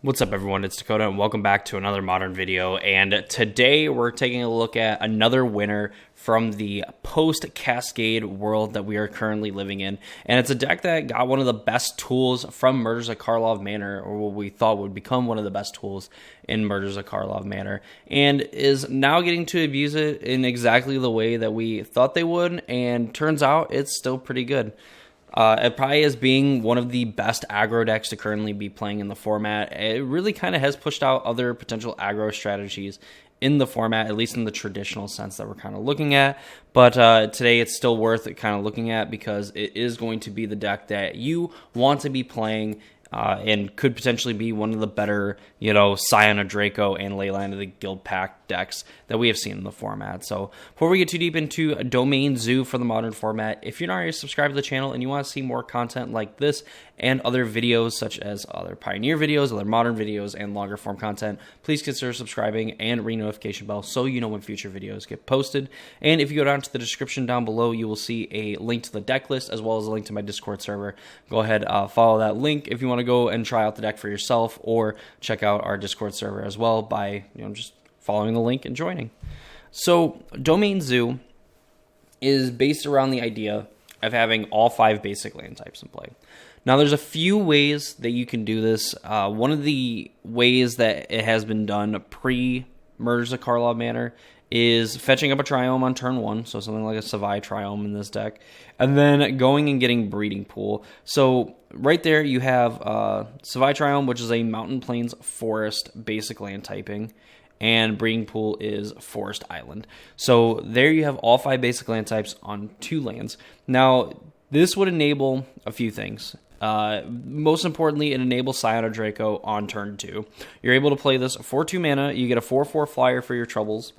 What's up, everyone? It's Dakota, and welcome back to another Modern video. And today we're taking a look at another winner from the post-Cascade world that we are currently living in. And it's a deck that got one of the best tools from Murders at Karlov Manor, or what we thought would become one of the best tools in Murders at Karlov Manor, and is now getting to abuse it in exactly the way that we thought they would, and turns out it's still pretty good. It probably as being one of the best aggro decks to currently be playing in the format. It really kind of has pushed out other potential aggro strategies in the format, at least in the traditional sense that we're kind of looking at. But today it's still worth kind of looking at because it is going to be the deck that you want to be playing and could potentially be one of the better, Scion of Draco and Leyline of the Guild Pack decks that we have seen in the format. So before we get too deep into Domain Zoo for the Modern format, if you're not already subscribed to the channel and you want to see more content like this and other videos such as other Pioneer videos, other Modern videos, and longer form content, please consider subscribing and ring notification bell so you know when future videos get posted. And if you go down to the description down below, you will see a link to the deck list as well as a link to my Discord server. Go ahead, follow that link if you want to go and try out the deck for yourself, or check out our Discord server as well by just following the link and joining. So Domain Zoo is based around the idea of having all 5 basic land types in play. Now, there's a few ways that you can do this. One of the ways that it has been done pre-Murders of Karlov Manor is fetching up a Triome on turn 1, so something like a Savai Triome in this deck, and then going and getting Breeding Pool. So right there you have Savai Triome, which is a Mountain Plains Forest basic land typing, and Breeding Pool is Forest Island. So there you have all 5 basic land types on 2 lands. Now, this would enable a few things. Most importantly, it enables Scion of Draco on turn 2. You're able to play this for 2 mana. You get a 4/4 flyer for your troubles.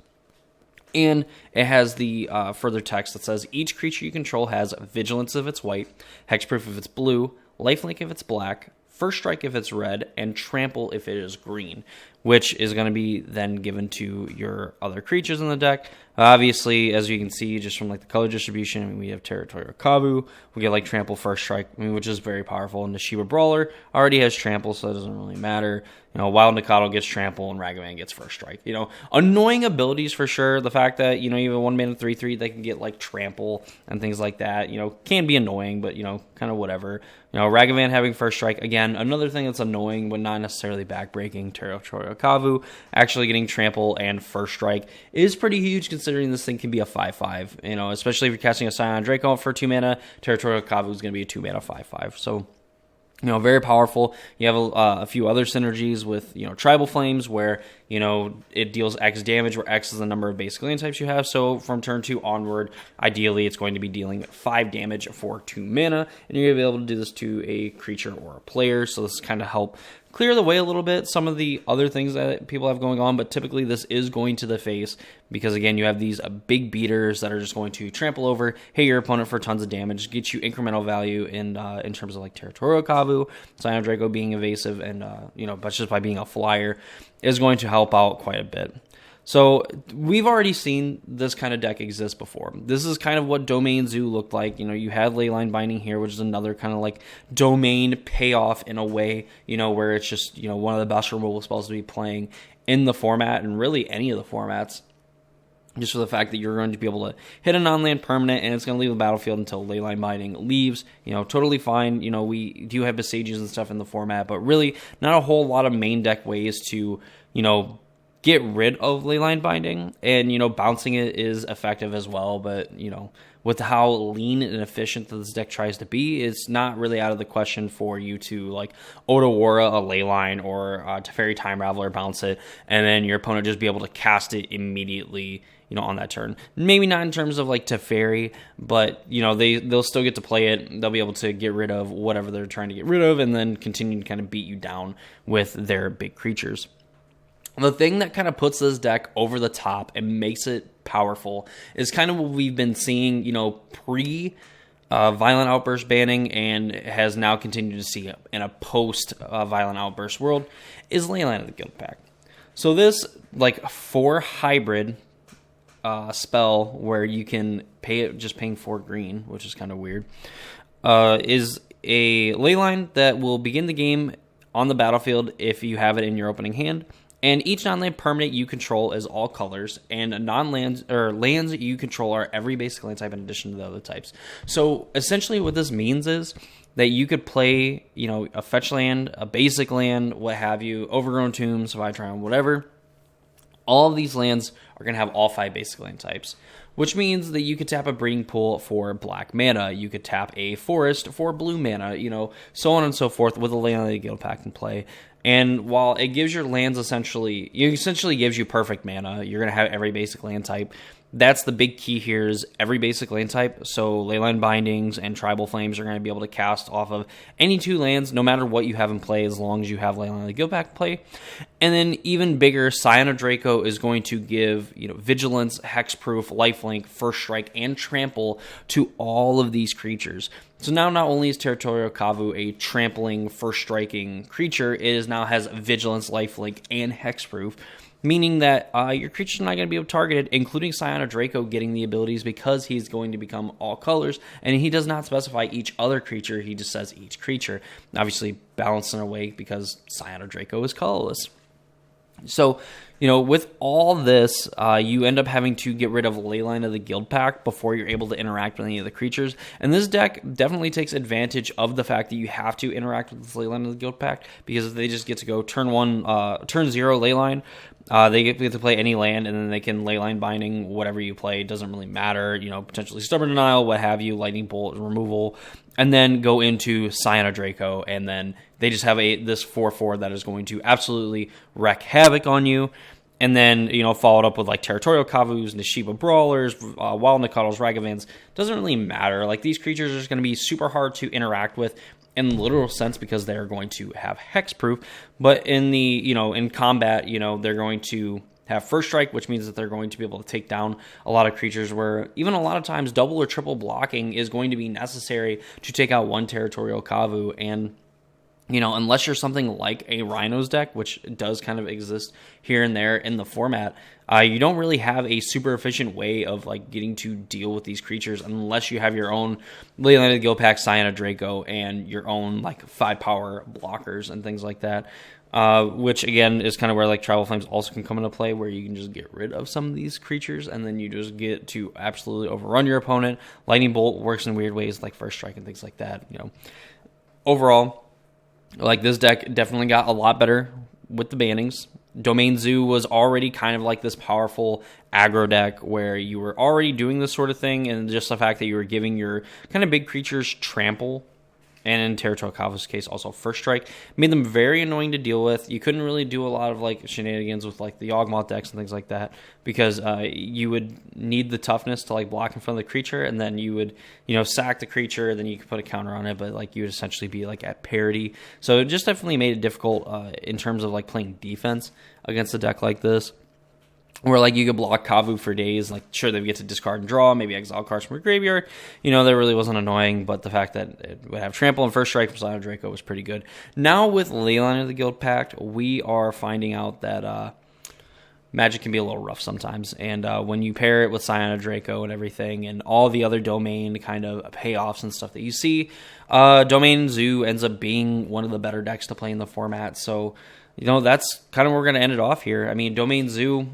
And it has the further text that says, each creature you control has Vigilance if it's white, Hexproof if it's blue, Lifelink if it's black, First Strike if it's red, and Trample if it is green, which is going to be then given to your other creatures in the deck. Obviously, as you can see, just from the color distribution, we have Territorial Kavu. We get Trample, First Strike, which is very powerful. And the Shiva Brawler already has Trample, so it doesn't really matter. Wild Nikado gets Trample and Ragavan gets First Strike. Annoying abilities for sure. The fact that, you have a 1-mana 3/3 that can get Trample and things like that, can be annoying, but, kind of whatever. Ragavan having First Strike, again, another thing that's annoying, but not necessarily backbreaking. Territorial Kavu actually getting Trample and First Strike is pretty huge considering this thing can be a 5/5. Especially if you're casting a Scion Draco for 2 mana, Territorial Kavu is going to be a 2 mana 5/5. So, very powerful. You have a few other synergies with, Tribal Flames, where, it deals X damage, where X is the number of basic land types you have. So from turn 2 onward, ideally, it's going to be dealing 5 damage for 2 mana, and you're going to be able to do this to a creature or a player. So this kind of help clear the way a little bit, some of the other things that people have going on, but typically this is going to the face because, again, you have these big beaters that are just going to trample over, hit your opponent for tons of damage, get you incremental value in terms of Territorial Kavu, Scion Draco being evasive, and, but just by being a flyer is going to help out quite a bit. So we've already seen this kind of deck exist before. This is kind of what Domain Zoo looked like. You had Leyline Binding here, which is another kind of domain payoff in a way, where it's just, one of the best removal spells to be playing in the format, and really any of the formats. Just for the fact that you're going to be able to hit a non-land permanent, and it's going to leave the battlefield until Leyline Binding leaves. Totally fine. We do have Besages and stuff in the format, but really not a whole lot of main deck ways to, get rid of Leyline Binding, and, bouncing it is effective as well, but, with how lean and efficient that this deck tries to be, it's not really out of the question for you to, Otawara a Leyline or Teferi Time Raveler, bounce it, and then your opponent just be able to cast it immediately, on that turn. Maybe not in terms of, Teferi, but, they'll still get to play it. They'll be able to get rid of whatever they're trying to get rid of, and then continue to kind of beat you down with their big creatures. The thing that kind of puts this deck over the top and makes it powerful is kind of what we've been seeing, pre-Violent Outburst banning, and has now continued to see in a post-Violent Outburst world, is Leyline of the Guild Pack. So this, 4 hybrid spell where you can pay it just paying 4 green, which is kind of weird, is a Leyline that will begin the game on the battlefield if you have it in your opening hand. And each non-land permanent you control is all colors, and non-lands or lands that you control are every basic land type in addition to the other types. So essentially what this means is that you could play, a fetch land, a basic land, what have you, Overgrown Tomb, Survive Triumph, whatever. All of these lands are going to have all 5 basic land types, which means that you could tap a Breeding Pool for black mana. You could tap a Forest for blue mana, so on and so forth with a Leyline of the Guildpact in play. And while it gives your lands essentially gives you perfect mana, you're going to have every basic land type. That's the big key here is every basic land type. So Leyline Bindings and Tribal Flames are going to be able to cast off of any 2 lands, no matter what you have in play, as long as you have Leyline of the Guildpact in play. And then even bigger, Scion of Draco is going to give Vigilance, Hexproof, Lifelink, First Strike, and Trample to all of these creatures. So now not only is Territorial Kavu a trampling, first striking creature, it now has Vigilance, Lifelink, and Hexproof, meaning that your creature's not going to be able to target it, including Scion of Draco getting the abilities because he's going to become all colors, and he does not specify each other creature, he just says each creature. Obviously balanced in a way because Scion of Draco is colorless. So, with all this, you end up having to get rid of Leyline of the Guildpact before you're able to interact with any of the creatures. And this deck definitely takes advantage of the fact that you have to interact with this Leyline of the Guildpact because they just get to go turn 0 Leyline. They get to play any land, and then they can Leyline Binding whatever you play. It doesn't really matter. Potentially Stubborn Denial, what have you, Lightning Bolt, removal, and then go into Scion of Draco, and then they just have this 4/4 that is going to absolutely wreak havoc on you. And then, followed up with like Territorial Kavus, Nishiba Brawlers, Wild Nakados, Ragavans. Doesn't really matter. Like, these creatures are just going to be super hard to interact with in the literal sense because they're going to have hexproof. But in the, in combat, they're going to have first strike, which means that they're going to be able to take down a lot of creatures where even a lot of times double or triple blocking is going to be necessary to take out one Territorial Kavu. And unless you're something like a Rhinos deck, which does kind of exist here and there in the format, you don't really have a super efficient way of like getting to deal with these creatures unless you have your own Leyline of the Guildpact, Scion of Draco, and your own like 5-power blockers and things like that. Which again is kind of where like Tribal Flames also can come into play, where you can just get rid of some of these creatures and then you just get to absolutely overrun your opponent. Lightning Bolt works in weird ways like First Strike and things like that. Overall, like, this deck definitely got a lot better with the bannings. Domain Zoo was already kind of like this powerful aggro deck where you were already doing this sort of thing, and just the fact that you were giving your kind of big creatures trample, and in Territorial Kavu's case also First Strike, made them very annoying to deal with. You couldn't really do a lot of like shenanigans with like the Yawgmoth decks and things like that because you would need the toughness to like block in front of the creature, and then you would sack the creature, then you could put a counter on it, but like you would essentially be like at parity. So it just definitely made it difficult in terms of like playing defense against a deck like this, where like you could block Kavu for days. Like, sure, they would get to discard and draw, maybe exile cards from your graveyard. That really wasn't annoying, but the fact that it would have Trample and First Strike from Scion of Draco was pretty good. Now with Leyline of the Guildpact, we are finding out that Magic can be a little rough sometimes, and when you pair it with Scion of Draco and everything, and all the other domain kind of payoffs and stuff that you see, Domain Zoo ends up being one of the better decks to play in the format. So, that's kind of where we're going to end it off here. I mean, Domain Zoo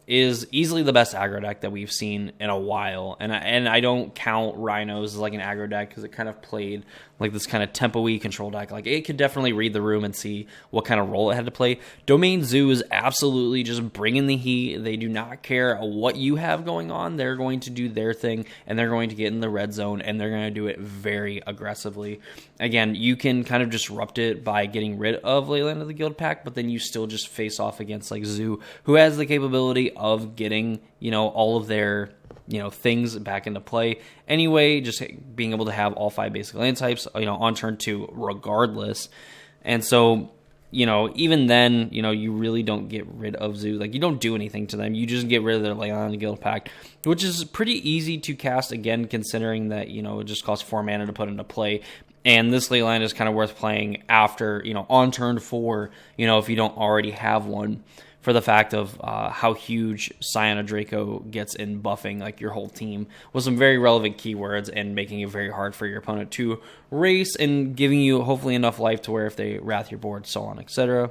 is easily the best aggro deck that we've seen in a while. And I don't count Rhinos as like an aggro deck because it kind of played like this kind of tempo-y control deck. Like, it could definitely read the room and see what kind of role it had to play. Domain Zoo is absolutely just bringing the heat. They do not care what you have going on. They're going to do their thing, and they're going to get in the red zone, and they're going to do it very aggressively. Again, you can kind of disrupt it by getting rid of Leyline of the Guildpact, but then you still just face off against like Zoo, who has the capability of getting, all of their things back into play anyway, just being able to have all 5 basic land types, on turn 2 regardless. And so, even then, you really don't get rid of Zoo. Like, you don't do anything to them. You just get rid of their Leyline of the Guildpact, which is pretty easy to cast, again, considering that, it just costs 4 mana to put into play. And this Leyline is kind of worth playing after, on turn 4, if you don't already have one, for the fact of how huge Scion of Draco gets in buffing like your whole team with some very relevant keywords and making it very hard for your opponent to race and giving you hopefully enough life to where if they wrath your board, so on, etc.,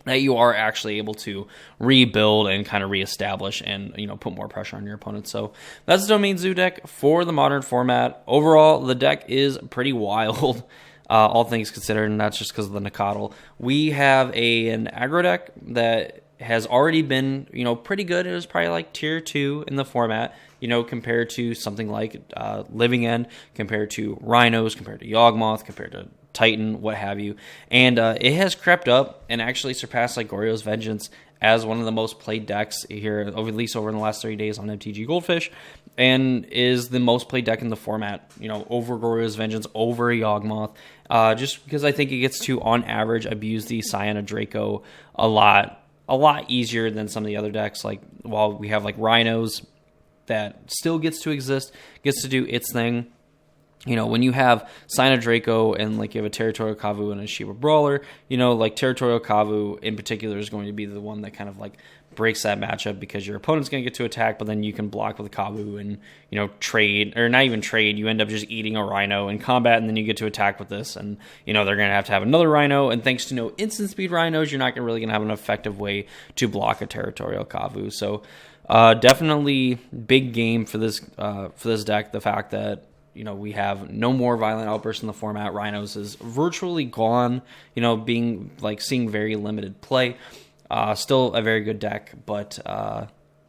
that you are actually able to rebuild and kind of reestablish and, put more pressure on your opponent. So that's the Domain Zoo deck for the Modern format. Overall, the deck is pretty wild, all things considered, and that's just because of the Nicodle. We have an aggro deck that has already been, pretty good. It was probably like tier 2 in the format, compared to something like Living End, compared to Rhinos, compared to Yawgmoth, compared to Titan, what have you. And it has crept up and actually surpassed like Goryo's Vengeance as one of the most played decks here, at least over in the last 30 days on MTG Goldfish, and is the most played deck in the format, over Goryo's Vengeance, over Yawgmoth, just because I think it gets to, on average, abuse the Scion of Draco a lot easier than some of the other decks. Like, while we have like Rhinos that still gets to exist, gets to do its thing. When you have Scion of Draco and like you have a Territorial Kavu and a Shiva Brawler, like Territorial Kavu in particular is going to be the one that kind of like breaks that matchup, because your opponent's going to get to attack, but then you can block with a Kavu and, trade, or not even trade, you end up just eating a Rhino in combat, and then you get to attack with this, and, they're going to have another Rhino, and thanks to no instant speed Rhinos, you're not really going to have an effective way to block a Territorial Kavu. So definitely big game for this deck, the fact that we have no more Violent Outbursts in the format. Rhinos is virtually gone, being like seeing very limited play. Still a very good deck, but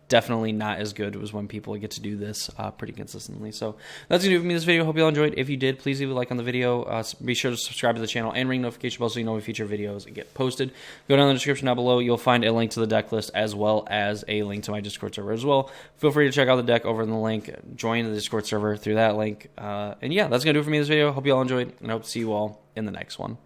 definitely not as good as when people get to do this pretty consistently. So that's going to do it for me this video. Hope you all enjoyed. If you did, please leave a like on the video. Be sure to subscribe to the channel and ring the notification bell so you know when future videos get posted. Go down in the description down below. You'll find a link to the deck list as well as a link to my Discord server as well. Feel free to check out the deck over in the link. Join the Discord server through that link. And yeah, that's going to do it for me this video. Hope you all enjoyed, and I hope to see you all in the next one.